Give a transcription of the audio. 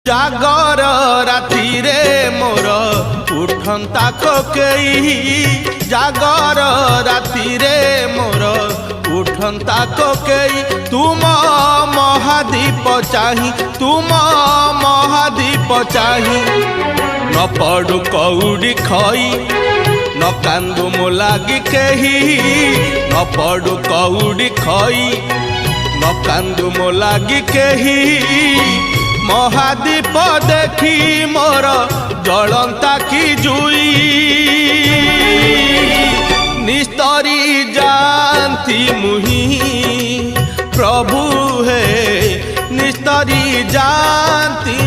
जागर राति रे मोर उठंता कोकेई जागर राति रे मोर उठंता कोकेई तुम महादीप चाही तुम महादीप चाही न पड़ू कौड़ी खई न कांदू मो लागी केही न पड़ू कौड़ी खई न कांदू मो लागी केही महादीप देखी मोर जलंता की जुई निस्तरी जानती मुही प्रभु है निस्तरी जानती